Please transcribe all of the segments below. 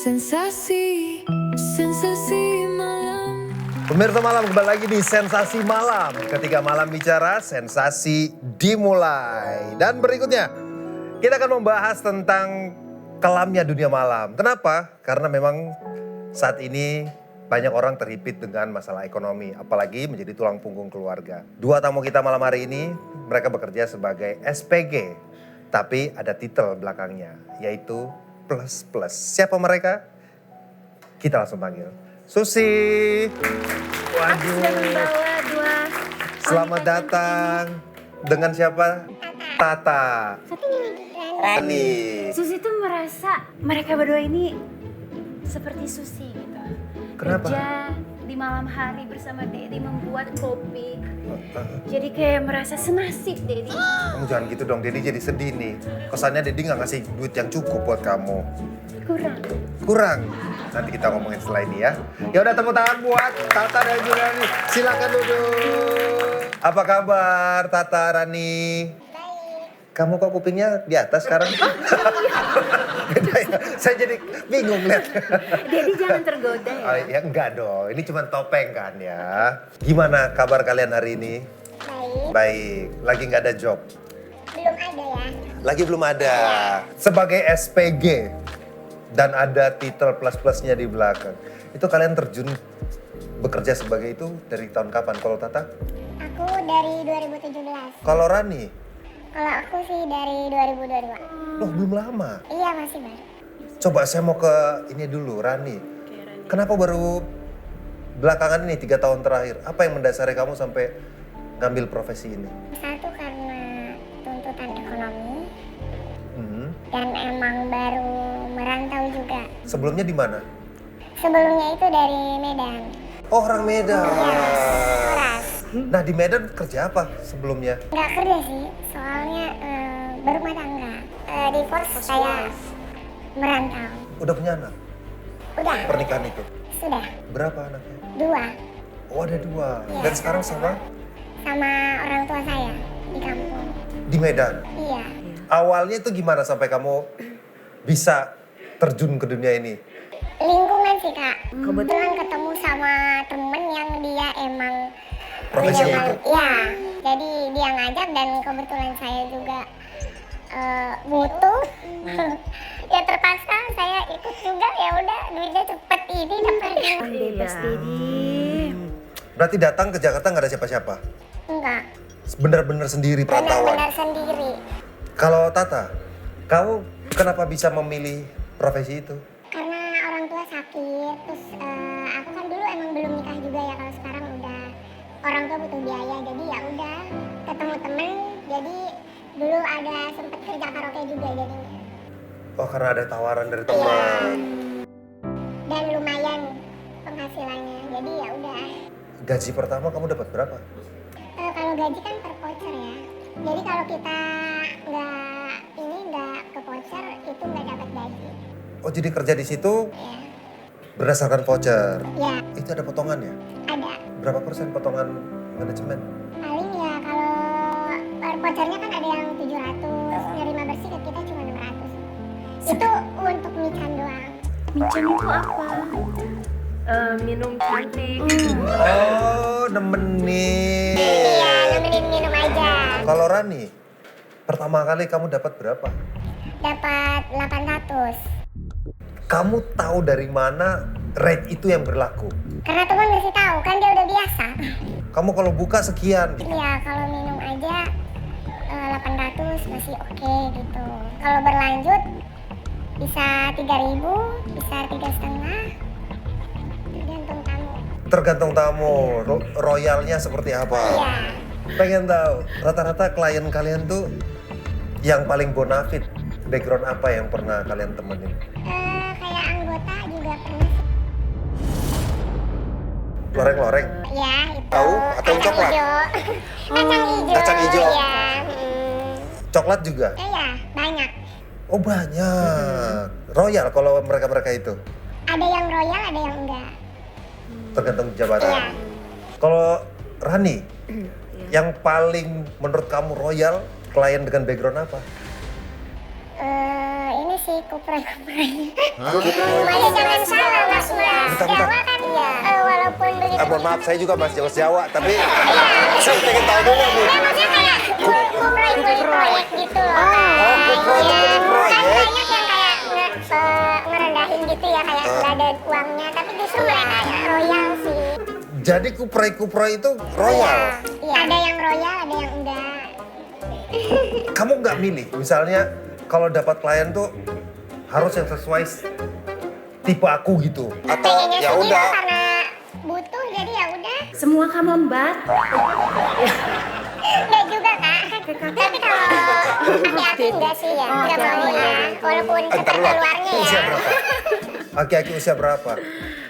Sensasi, sensasi malam. Pemirsa malam kembali lagi di Sensasi Malam. Ketika malam bicara, sensasi dimulai. Dan berikutnya, kita akan membahas tentang kelamnya dunia malam. Kenapa? Karena memang saat ini banyak orang terhimpit dengan masalah ekonomi. Apalagi menjadi tulang punggung keluarga. Dua tamu kita malam hari ini, mereka bekerja sebagai SPG. Tapi ada titel belakangnya, yaitu plus plus. Siapa mereka? Kita langsung panggil. Susi. Aku sudah membawa dua Selamat wanita datang. Dengan siapa? Tata. Rani. Susi tuh merasa mereka berdua ini seperti Susi gitu. Kenapa? Kerja di malam hari bersama Dedi membuat kopi. Jadi kayak merasa senasib Dedi. Kamu jangan gitu dong, Dedi jadi sedih nih. Kesannya Dedi nggak ngasih duit yang cukup buat kamu. Kurang. Nanti kita ngomongin setelah ini ya. Ya udah, tepuk tangan buat Tata dan juga Rani. Silakan duduk. Apa kabar Tata, Rani? Kamu kok kupingnya di atas sekarang? Beda ya? Saya jadi bingung lihat. Dedi jangan tergoda ya. Oh, ya enggak dong, ini cuma topeng kan ya. Gimana kabar kalian hari ini? Baik. Lagi nggak ada job? Belum ada ya. Lagi belum ada. Sebagai SPG dan ada titel plus-plusnya di belakang. Itu kalian terjun bekerja sebagai itu dari tahun kapan? Kalau Tata? Aku dari 2017. Kalau Rani? Kalau aku sih dari 2022. Loh, belum lama. Iya, masih baru. Coba saya mau ke ini dulu, Rani. Kenapa baru belakangan ini 3 tahun terakhir? Apa yang mendasari kamu sampai ngambil profesi ini? Satu karena tuntutan ekonomi Hmm. dan emang baru merantau juga. Sebelumnya di mana? Sebelumnya itu dari Medan. Oh, orang Medan. Keras. Nah, di Medan kerja apa sebelumnya? Nggak kerja sih, soalnya berumah tangga. Divorce saya merantau. Udah punya anak? Udah, Pernikahan itu? sudah. Berapa anaknya? 2 Oh, ada 2. Iya. Dan sekarang sama sama orang tua saya di kampung. di Medan. Iya. Awalnya itu gimana sampai kamu bisa terjun ke dunia ini? Lingkungan sih kak, kebetulan ketemu sama temen yang dia emang Profesinya itu? Ya, jadi dia ngajak dan kebetulan saya juga butuh. Ya terpaksa saya ikut juga, ya udah duitnya cepet ini dapetnya. Bebas Dedi. Berarti datang ke Jakarta nggak ada siapa-siapa? Enggak, Bener-bener sendiri perantauan? benar-benar sendiri. Kalau Tata, kamu kenapa bisa memilih profesi itu? Karena orang tua sakit, terus aku kan dulu emang belum nikah juga ya, kalau sekarang udah orang tua butuh biaya, jadi ya udah ketemu temen, jadi dulu ada sempet kerja karaoke juga jadinya. Oh, karena ada tawaran dari Iya. teman. Dan lumayan penghasilannya, jadi ya udah. Gaji pertama kamu dapat berapa? Kalau gaji kan per voucher ya, jadi kalau kita nggak ke voucher itu nggak dapat gaji. Oh, jadi kerja di situ Ya, berdasarkan voucher. ya Itu ada potongannya? ada. Berapa persen potongan manajemen? Paling ya kalau per vouchernya kan ada yang 700, nerima bersih ke kita cuma 600. Itu untuk mican doang. Mincan itu apa? Minum cantik. Oh, nemenin. Iya, nemenin minum aja. Kalau Rani, pertama kali kamu dapat berapa? Dapat 800. Kamu tahu dari mana rate itu yang berlaku? Karena teman ngasih tahu, kan dia udah biasa. Kamu kalau buka sekian. Iya, kalau minum aja 800 masih oke gitu. Kalau berlanjut bisa 3.000, bisa 3,5. Tergantung tamu. Tergantung tamu, royalnya seperti apa? Iya. Pengen tahu, rata-rata klien kalian tuh yang paling bonafit, background apa yang pernah kalian temenin? Kayak anggota juga pernah. Loreng-loreng? Ya, itu. Tahu atau kacang coklat? hijau. Kacang hijau. Kacang hijau. Iya. Coklat juga? Iya, banyak. Oh, banyak. Royal kalau mereka-mereka itu? Ada yang royal, ada yang enggak. Tergantung jabatan. Iya. Kalau Rani, yang paling menurut kamu royal, klien dengan background apa? Ini sih kuproy-kuproy. Masih jangan salah Mas Jawa kan ya. Walaupun begitu. Mohon maaf, saya juga Mas Jawa, tapi saya pengen tahu dulu nih. Ya maksudnya kayak kuproy-kuproy gitu loh. Kuproy. Kan banyak yang kayak ngerendahin gitu ya, kayak nggak ada uangnya. Tapi justru mereka royal sih. Jadi kuproy itu royal. Iya, ada yang royal, ada yang enggak. Kamu nggak milih, misalnya kalau dapat klien tuh harus yang sesuai tipe aku gitu. Atau Pengennya ya sih udah. gitu karena butuh, jadi ya udah. Semua kamu Mbak. Enggak juga kak. Tapi kalau aki-aki enggak sih ya, enggak mau ya. Walaupun Ntar tetap lu, keluarnya usia ya. berapa? Aki-aki usia berapa?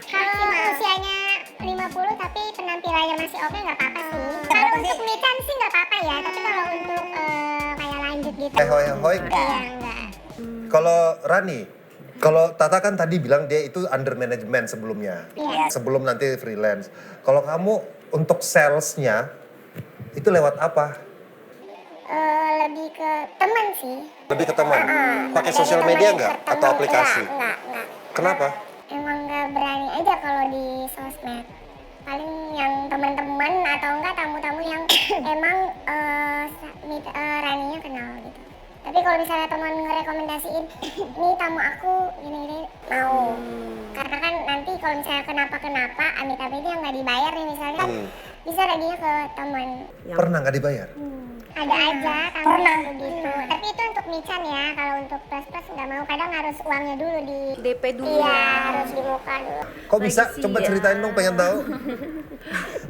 Kalau usianya 50 tapi penampilannya masih oke nggak apa-apa sih. Kalau untuk mican sih nggak apa-apa ya, tapi kalau untuk kayak lanjut gitu. Hoi. Iya enggak. Kalau Rani, kalau Tata kan tadi bilang dia itu under management sebelumnya. Iya. Sebelum nanti freelance. Kalau kamu untuk salesnya itu lewat apa? Lebih ke teman sih. Lebih ke teman? Pakai Dari sosial teman media ke nggak? teman. Atau aplikasi? Enggak. Kenapa? Emang nggak berani aja kalau di sosmed. Paling yang teman-teman atau enggak tamu-tamu yang emang Raninya kenal gitu. Tapi kalau misalnya teman ngerekomendasiin, ini tamu aku gini-gini mau. Karena kan nanti kalau misalnya kenapa-kenapa, amit-amit yang nggak dibayar nih misalnya, kan bisa Raninya ke teman. Pernah nggak dibayar? Ada aja pernah begitu. Tapi itu untuk mican ya. Kalau untuk plus nggak mau. Kadang harus uangnya dulu di DP dulu. Iya, harus di muka dulu. Kok bisa? Lagi sih Coba ya. ceritain dong, pengen tahu.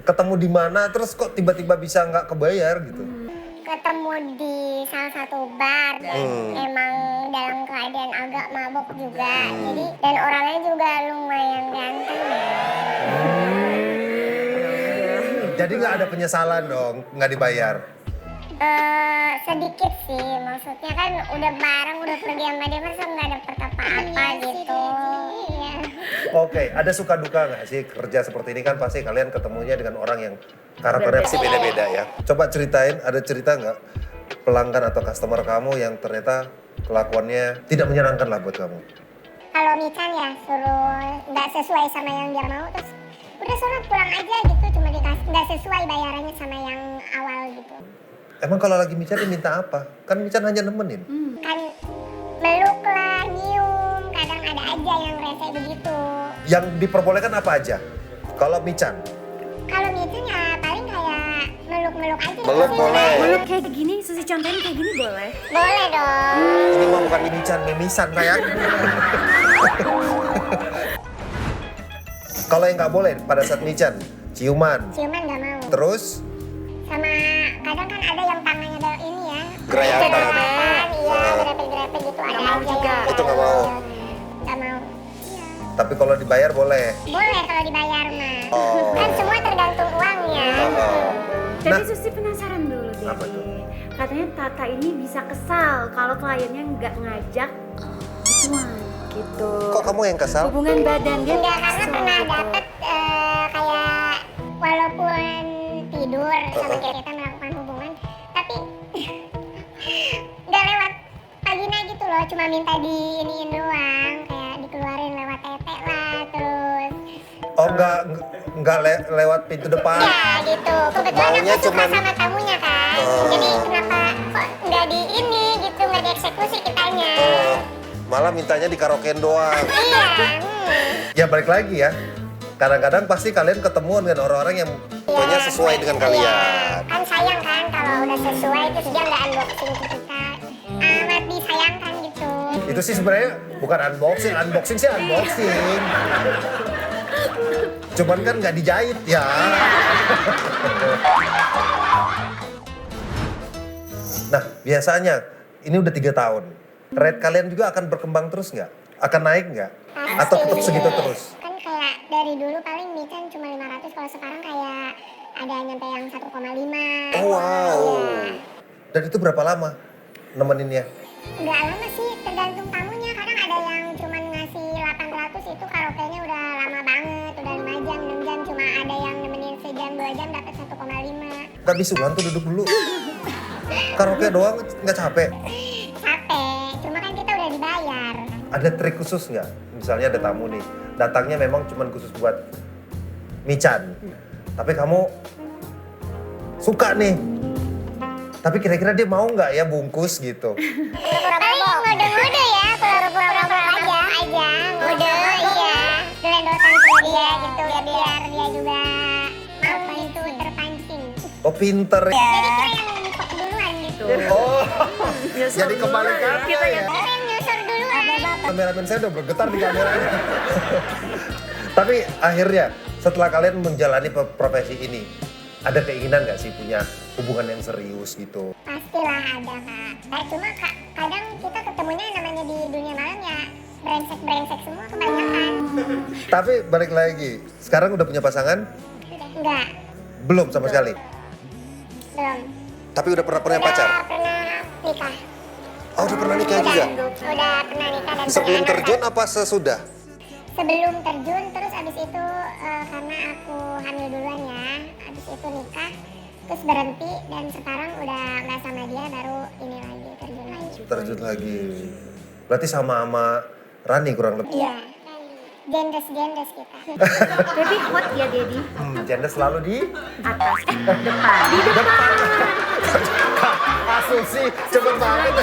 Ketemu di mana, terus kok tiba-tiba bisa nggak kebayar gitu? Ketemu di salah satu bar. Emang dalam keadaan agak mabuk juga. Jadi dan orangnya juga lumayan ganteng ya. Jadi nggak ada penyesalan dong, nggak dibayar? Sedikit sih, maksudnya kan udah bareng, udah pergi sama dia, masa nggak dapet apa-apa gitu. Iya. Oke, ada suka duka nggak sih kerja seperti ini kan pasti kalian ketemunya dengan orang yang karakternya pasti beda-beda ya. Coba ceritain, ada cerita nggak pelanggan atau customer kamu yang ternyata kelakuannya tidak menyenangkan lah buat kamu? Kalau mican ya suruh nggak sesuai sama yang dia mau, terus udah suruh pulang aja gitu, cuma dikasih nggak sesuai bayarannya sama yang awal gitu. Emang kalau lagi Mican dia minta apa? Kan Mican hanya nemenin. Kan meluk lah, nyium, kadang ada aja yang rese begitu. Yang diperbolehkan apa aja? Kalau Mican? Kalau mican ya paling kayak meluk-meluk aja. Meluk gitu. boleh. Meluk kayak gini, Susi contohin kayak gini boleh? Boleh dong. Ini mah bukan Mican, mimisan sayang. Kalau yang nggak boleh pada saat Mican, ciuman. Ciuman nggak mau. Terus Sama kadang kan ada yang tangannya ada ini ya. Gerayakan. Iya, grepe-grepe gitu ada mau aja juga. yang Itu nggak mau. Nggak mau. tapi kalau dibayar boleh. Boleh kalau dibayar mah. Oh. Kan semua tergantung uangnya. Tapi Nah. Susi penasaran dulu deh. Apa tuh? Katanya Tata ini bisa kesal kalau kliennya nggak ngajak gituan gitu. Kok kamu yang kesal? Hubungan badan dia Enggak, karena kesel pernah gitu. dapet kayak walaupun tidur sama kayak kita melakukan hubungan, tapi nggak lewat vagina gitu loh, cuma minta diiniin doang, kayak dikeluarin lewat tete lah, terus Oh nggak lewat pintu depan. ya gitu. Kebetulan Maunya aku suka cuman- sama tamunya kan, jadi kenapa kok nggak di ini gitu, nggak dieksekusi kitanya. Malah mintanya di karaokean doang. Iya. Ya balik lagi ya. Kadang-kadang pasti kalian ketemu dengan orang-orang yang pokoknya sesuai dengan kalian. Iya, kan sayang kan kalau udah sesuai terus dia nggak unboxing ke kita. Amat disayangkan gitu. Itu sih sebenarnya bukan unboxing, unboxing sih unboxing. Cuman kan nggak dijahit ya. Nah biasanya ini udah 3 tahun. Rate kalian juga akan berkembang terus nggak? Akan naik nggak? Atau tetap segitu terus? Kan kayak dari dulu paling mican cuma 500, kalau sekarang kayak ada nyampe yang 1,5. Oh wow. Iya. Dan itu berapa lama nemeninnya? Nggak lama sih, tergantung tamunya. Kadang ada yang cuma ngasih 800, itu karaoke-nya udah lama banget, udah 5 jam, 6 jam. Cuma ada yang nemenin sejam, 2 jam dapat 1,5. Gak bisa tuh duduk dulu. Karaoke doang nggak capek? Capek, cuma kan kita udah dibayar. ada trik khusus nggak? Misalnya ada tamu nih, datangnya memang cuma khusus buat Michan. Tapi kamu suka nih. Tapi kira-kira dia mau nggak ya bungkus gitu? Paling ngode-ngode ya, pura-pura aja. Ngode, iya. Gelendotan sama dia gitu, biar dia juga apa itu terpancing. Oh pinter. Jadi kita yang nyusok duluan gitu. Oh, jadi kebalikan. Kita ya. Kita yang nyusok duluan. Kameramen saya udah bergetar di kameranya. Tapi akhirnya setelah kalian menjalani profesi ini, ada keinginan nggak sih punya hubungan yang serius gitu? Pastilah ada kak. Cuma kadang kita ketemunya namanya di dunia malam ya brengsek semua kebanyakan. Tapi balik lagi, sekarang udah punya pasangan? Enggak, Belum sama sekali. belum. Tapi udah pernah punya pacar? Udah pernah nikah. Oh udah pernah nikah juga? Udah pernah nikah dan Sebelum punya anak, terjun Kak. apa sesudah? Sebelum terjun, terus abis itu karena aku hamil duluan ya, abis itu nikah, terus berhenti dan sekarang udah nggak sama dia, baru ini lagi terjun lagi. Terjun lagi. Berarti sama Rani kurang lebih? Iya, gendes kita. Baby hot ya Dedi. Janda selalu di Atas, depan. Di depan. asumsi cepet banget.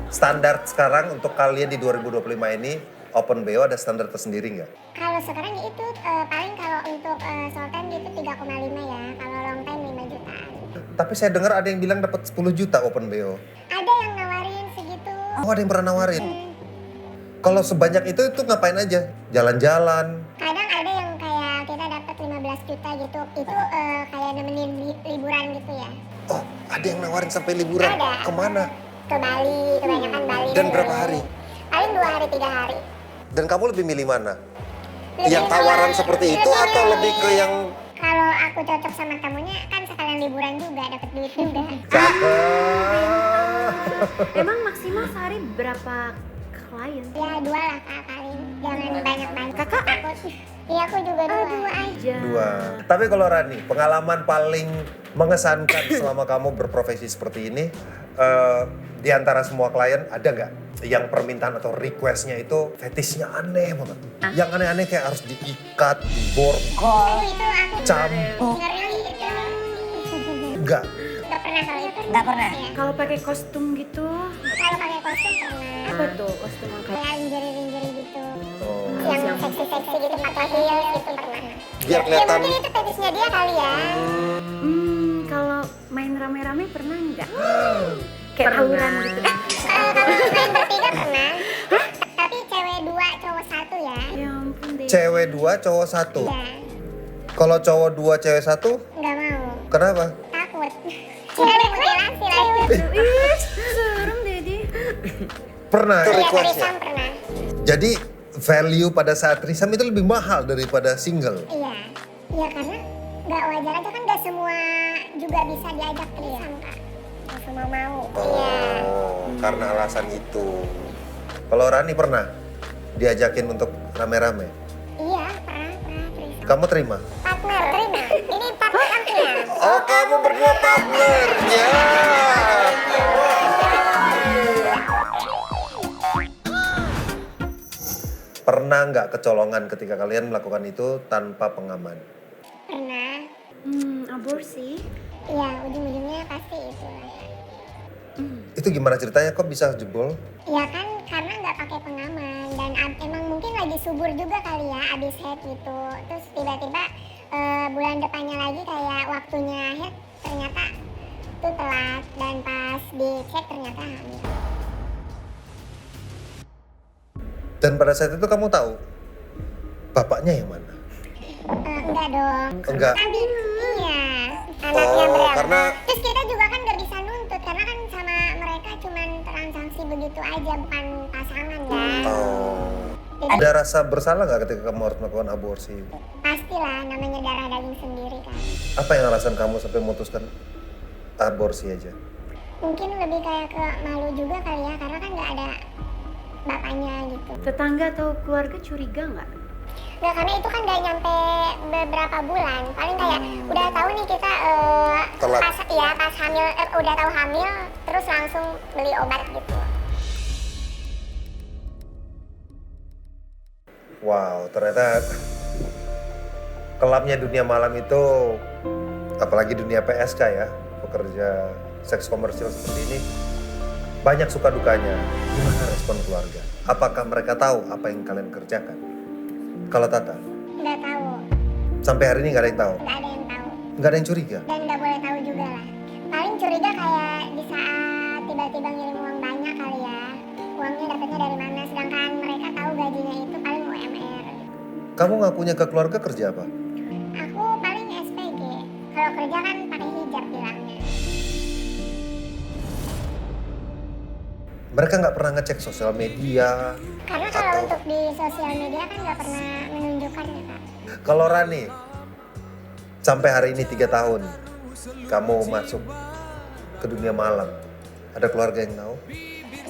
Standar sekarang untuk kalian di 2025 ini Open BO ada standar tersendiri nggak? Kalau sekarang itu paling kalau untuk short time itu 3,5 ya, kalau long time 5 jutaan. Tapi saya dengar ada yang bilang dapat 10 juta Open BO. Ada yang nawarin segitu. Oh ada yang pernah nawarin? Kalau sebanyak itu ngapain aja? Jalan-jalan? Kadang ada yang kayak kita dapat 15 juta gitu, itu kayak nemenin liburan gitu ya. Oh ada yang nawarin sampai liburan? Ada. Kemana? Ke Bali, kebanyakan Bali. Dan berapa hari? Paling 2 hari, 3 hari. Dan kamu lebih milih mana? Lebih Yang tawaran milih- seperti itu atau lebih ke yang Kalau aku cocok sama tamunya kan sekalian liburan juga, dapat duit juga. cakep? Emang maksimal sehari berapa klien? Ya 2 lah kak paling, jangan banyak-banyak. Kakak? Takut. Iya aku juga 2. 2 aja. 2. Tapi kalau Rani, pengalaman paling mengesankan selama kamu berprofesi seperti ini, di antara semua klien ada nggak yang permintaan atau requestnya itu fetishnya aneh banget? Yang aneh-aneh kayak harus diikat, diborgol, Itu aku campur. ngeri itu. Enggak. Gak pernah kalau itu. Nggak pernah. Iya. Kalau pakai kostum gitu, Kalau pakai kostum pernah. apa tuh kostum yang kayak? Kayak lingerie gitu. Oh. Yang seksi-seksi gitu pakai heels gitu pernah. Biar Ya kelihatan. mungkin itu fetishnya dia kali ya. Kalau main rame-rame pernah nggak? Kayak tawuran gitu. Kalau main bertiga pernah. Tapi cewek 2, cowok 1 ya. Ya ampun deh. Cewek 2, cowok 1. Ya, Kalau cowok 2, cewek 1, nggak mau. kenapa? Takut. Cewek mutilasi lagi. Ih, serem Dedi. Pernah Iya, requestnya. threesome pernah. Jadi value pada saat threesome itu lebih mahal daripada single. Iya. Iya karena nggak wajar aja kan nggak semua juga bisa diajak threesome kak. Nggak semua mau. Iya. Oh, karena alasan itu. Kalau Rani pernah diajakin untuk rame-rame, Iya pernah threesome. kamu terima? Partner terima. Ini partner kampnya. Oh, kamu berdua partnernya. Pernah nggak kecolongan ketika kalian melakukan itu tanpa pengaman? Pernah. Aborsi. Iya ujung-ujungnya pasti itu. Itu gimana ceritanya? Kok bisa jebol? Ya kan karena nggak pakai pengaman dan emang mungkin lagi subur juga kali ya abis head gitu. Terus tiba-tiba bulan depannya lagi kayak waktunya head ternyata itu telat dan pas dicek ternyata hamil. Dan pada saat itu kamu tahu bapaknya yang mana? Enggak dong. Enggak. Tapi iya anaknya Oh, berapa? karena- Terus kita juga kan nggak bisa nuntut karena kan sama mereka cuman transaksi begitu aja bukan pasangan kan. Oh. Jadi Ada rasa bersalah nggak ketika kamu harus melakukan aborsi? pastilah namanya darah daging sendiri kan. Apa yang alasan kamu sampai memutuskan aborsi aja? Mungkin lebih kayak ke malu juga kali ya karena kan nggak ada bapaknya gitu. Tetangga atau keluarga curiga nggak? Nggak karena itu kan nggak nyampe beberapa bulan. Paling kayak udah tahu nih kita Telat. pas hamil udah tahu hamil terus langsung beli obat gitu. Wow, ternyata kelamnya dunia malam itu, apalagi dunia PSK ya, pekerja seks komersial seperti ini, banyak suka dukanya. Gimana respon keluarga? Apakah mereka tahu apa yang kalian kerjakan? Kalau Tata, Nggak tahu, sampai hari ini nggak ada yang tahu? nggak ada yang tahu. Nggak ada yang curiga? Dan nggak boleh tahu juga lah. Paling curiga kayak di saat tiba-tiba ngirim uang banyak kali ya. Uangnya dapetnya dari mana, sedangkan mereka tahu gajinya itu paling UMR. Kamu ngakunya ke keluarga kerja apa? Aku paling SPG. Kalau kerja kan pakai hijab bilangnya. Mereka nggak pernah ngecek sosial media? Karena kalau untuk di sosial media kan nggak pernah menunjukkan ya Kak. Kalau Rani, sampai hari ini 3 tahun, kamu masuk ke dunia malam. Ada keluarga yang tahu?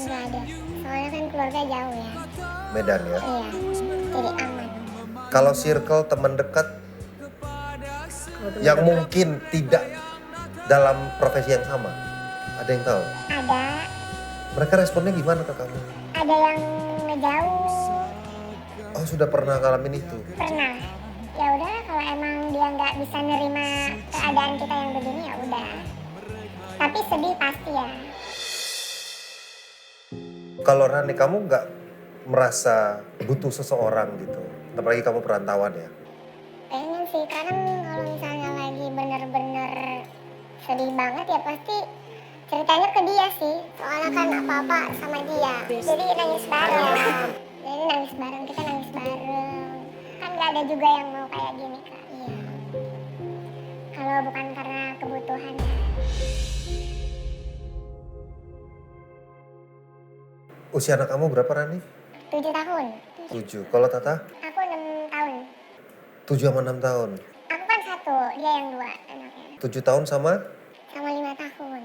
Nggak ada. Soalnya kan keluarga jauh ya. Medan ya? Iya, jadi aman. Kalau circle teman dekat yang mungkin tidak dalam profesi yang sama, ada yang tahu? Ada, Mereka responnya gimana ke kamu? ada yang ngejauh, Oh, sudah pernah ngalamin itu? pernah. Ya udah kalau emang dia nggak bisa nerima keadaan kita yang begini ya udah. Tapi sedih pasti ya. Kalau Rani, kamu nggak merasa butuh seseorang gitu? Apalagi kamu perantauan ya? Pengen sih, karena kalau misalnya lagi bener-bener sedih banget ya pasti ceritanya ke dia sih. Soalnya kan apa-apa sama dia. Jadi nangis bareng. Jadi nangis bareng, kita nangis bareng. Kan gak ada juga yang mau kayak gini Kak. Iya. Kalau bukan karena kebutuhan ya. Usia anak kamu berapa, Rani? 7 tahun. 7. Kalau Tata? Aku 6 tahun. 7 sama 6 tahun. Aku kan 1, dia yang 2 anaknya. 7 tahun sama? Sama 5 tahun.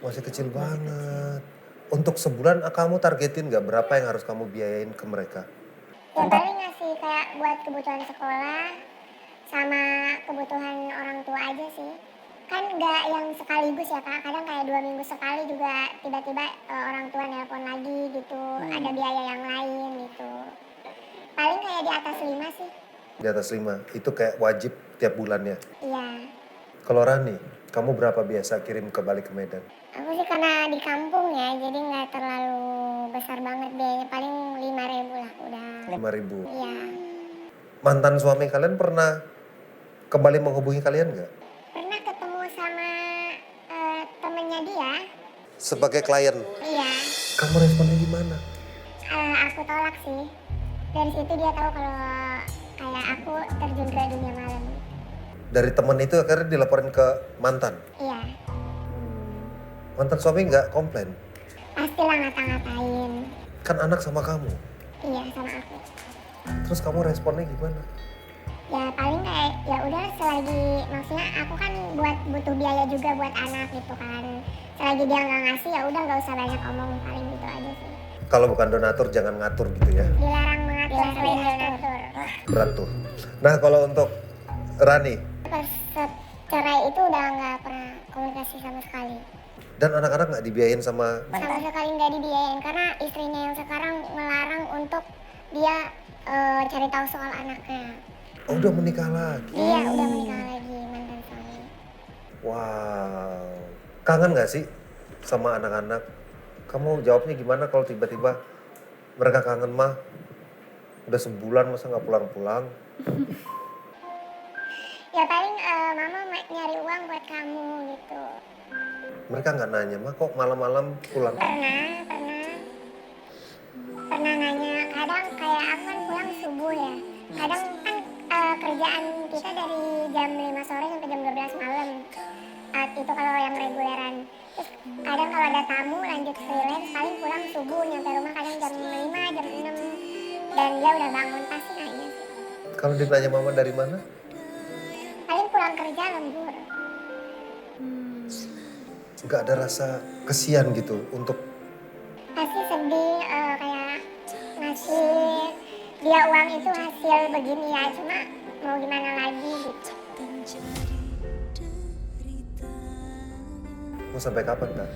Masih kecil banget. Untuk sebulan kamu targetin nggak berapa yang harus kamu biayain ke mereka? Ya paling ngasih kayak buat kebutuhan sekolah sama kebutuhan orang tua aja sih. Kan nggak yang sekaligus ya Kak, kadang kayak 2 minggu sekali juga tiba-tiba orang tua nelpon lagi gitu, ada biaya yang lain gitu. Paling kayak di atas 5 sih. Di atas 5, itu kayak wajib tiap bulannya. Iya. Kalau Rani, kamu berapa biasa kirim ke balik ke Medan? Aku sih karena di kampung ya, jadi nggak terlalu besar banget biayanya, paling 5.000 lah udah. 5.000. Iya. Mantan suami kalian pernah kembali menghubungi kalian nggak? Pernah ketemu sama temennya dia. Sebagai klien, Iya. kamu responnya gimana? Aku tolak sih. Dari situ dia tahu kalau kayak aku terjun ke dunia malam. Dari temen itu akhirnya dilaporin ke mantan. Iya. Mantan suami nggak komplain? Pastilah ngata-ngatain. Kan anak sama kamu. Iya sama aku. Terus kamu responnya gimana? Ya paling kayak ya udah selagi, maksudnya aku kan butuh biaya juga buat anak gitu kan. Selagi dia nggak ngasih ya udah nggak usah banyak omong, paling gitu aja sih. Kalau bukan donatur jangan ngatur gitu ya. Dilarang mengatur selain donatur. Berat tuh. Nah kalau untuk Rani Pas cerai itu udah nggak pernah komunikasi sama sekali. dan anak-anak nggak dibiayain sama Sama sekali nggak dibiayain karena istrinya yang sekarang melarang untuk dia cari tahu soal anaknya. oh, udah menikah lagi. Dia udah menikah lagi, mantan suami. Wow. Kangen nggak sih sama anak-anak? Kamu jawabnya gimana kalau tiba-tiba mereka kangen mah? Udah sebulan masa nggak pulang-pulang? Ya paling mama nyari uang buat kamu gitu. Mereka nggak nanya, mah kok malam-malam pulang? Pernah nanya. Kadang kayak aku kan pulang subuh ya. Kadang kan kerjaan kita dari jam 5 sore sampai jam 12 malam. Itu kalau yang reguleran. Terus kadang kalau ada tamu lanjut freelance paling pulang subuh, nyampe rumah kadang jam 5, jam 6. Dan dia udah bangun pasti nanya sih. Kalau ditanya mama dari mana? Paling pulang kerja lembur. Nggak ada rasa kesian gitu untuk Pasti sedih kayak ngasih dia uang itu hasil begini ya, cuma mau gimana lagi gitu. mau sampai kapan Kak?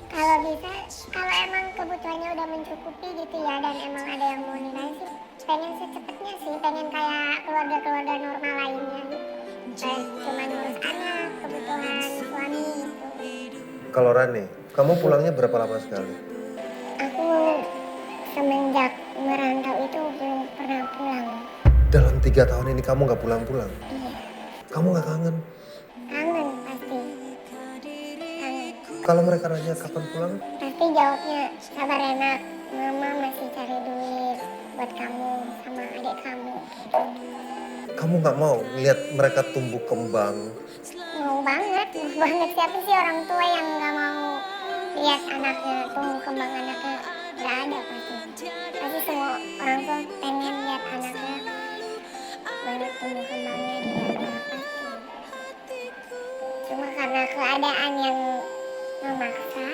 Kalau bisa, kalau emang kebutuhannya udah mencukupi gitu ya dan emang ada yang mau nilai sih pengen secepatnya sih, pengen kayak keluarga-keluarga normal lainnya gitu. Kayak cuma ngurus anak, kebutuhan suami gitu. Kalau Rani, kamu pulangnya berapa lama sekali? Aku semenjak merantau itu belum pernah pulang. Dalam 3 tahun ini kamu nggak pulang-pulang? Iya, Kamu nggak kangen? kangen pasti. Kangen. Kalau mereka nanya kapan pulang? Pasti jawabnya, sabar enak, mama masih cari duit buat kamu sama adik kamu. Kamu nggak mau lihat mereka tumbuh kembang? Mau banget. Siapa sih orang tua yang nggak mau lihat anaknya tumbuh kembang anaknya? Nggak ada pasti. Pasti semua orang tua pengen lihat anaknya banget tumbuh kembangnya di dalam pasti. Cuma karena keadaan yang memaksa,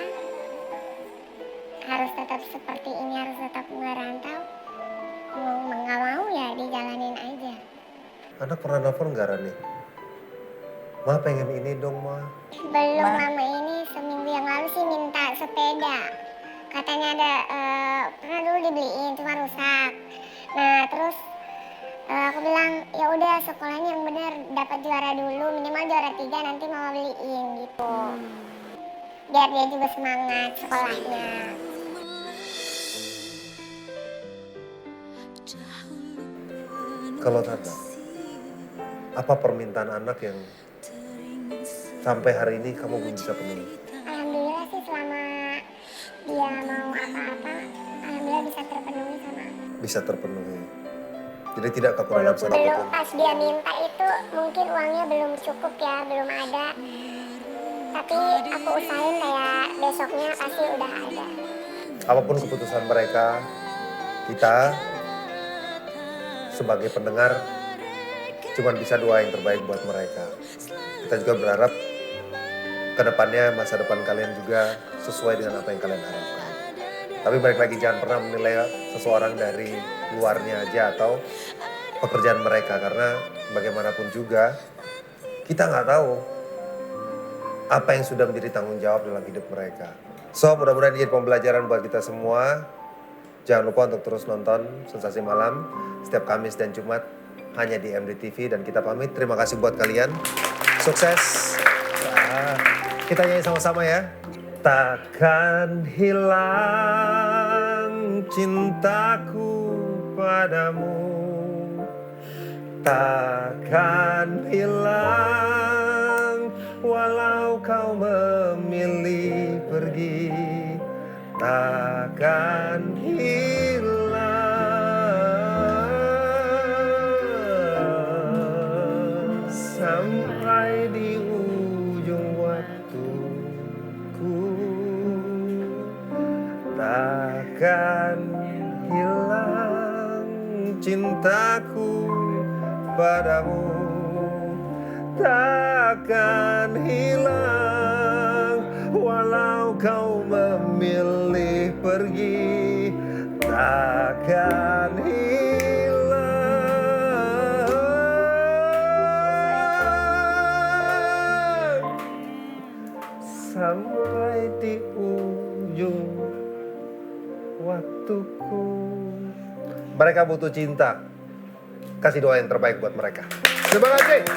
harus tetap seperti ini, harus tetap merantau. Mau nggak mau ya dijalanin aja. Anak pernah nelfon nggak Rani? Ma pengen ini dong Ma. Belum lama ini, seminggu yang lalu sih minta sepeda. Katanya ada, pernah dulu dibeliin cuma rusak. Nah terus aku bilang ya udah sekolahnya yang bener, dapat juara dulu, minimal juara 3 nanti mama beliin gitu. Biar dia juga semangat sekolahnya. Kalau Tata, apa permintaan anak yang sampai hari ini kamu belum bisa penuhi? Alhamdulillah sih selama dia mau apa-apa, alhamdulillah bisa terpenuhi sama aku. Bisa terpenuhi. Jadi tidak kekurangan Belum satupun. pas dia minta itu mungkin uangnya belum cukup ya, belum ada. Tapi aku usahain kayak besoknya pasti udah ada. Apapun keputusan mereka, kita sebagai pendengar cuman bisa doa yang terbaik buat mereka. Kita juga berharap kedepannya masa depan kalian juga sesuai dengan apa yang kalian harapkan. Tapi balik lagi jangan pernah menilai seseorang dari luarnya aja atau pekerjaan mereka, karena bagaimanapun juga kita nggak tahu apa yang sudah menjadi tanggung jawab dalam hidup mereka. So mudah-mudahan ini jadi pembelajaran buat kita semua. Jangan lupa untuk terus nonton Sensasi Malam setiap Kamis dan Jumat hanya di MDTV, dan kita pamit. Terima kasih buat kalian. Sukses. Nah, kita nyanyi sama-sama ya. Takkan hilang cintaku padamu, takkan hilang walau kau memilih pergi, takkan hilang sampai di ujung waktuku, takkan hilang cintaku padamu, takkan hilang walau kau memilih pergi, takkan hilang sampai di ujung waktuku. Mereka butuh cinta. Kasih doa yang terbaik buat mereka. Terima kasih.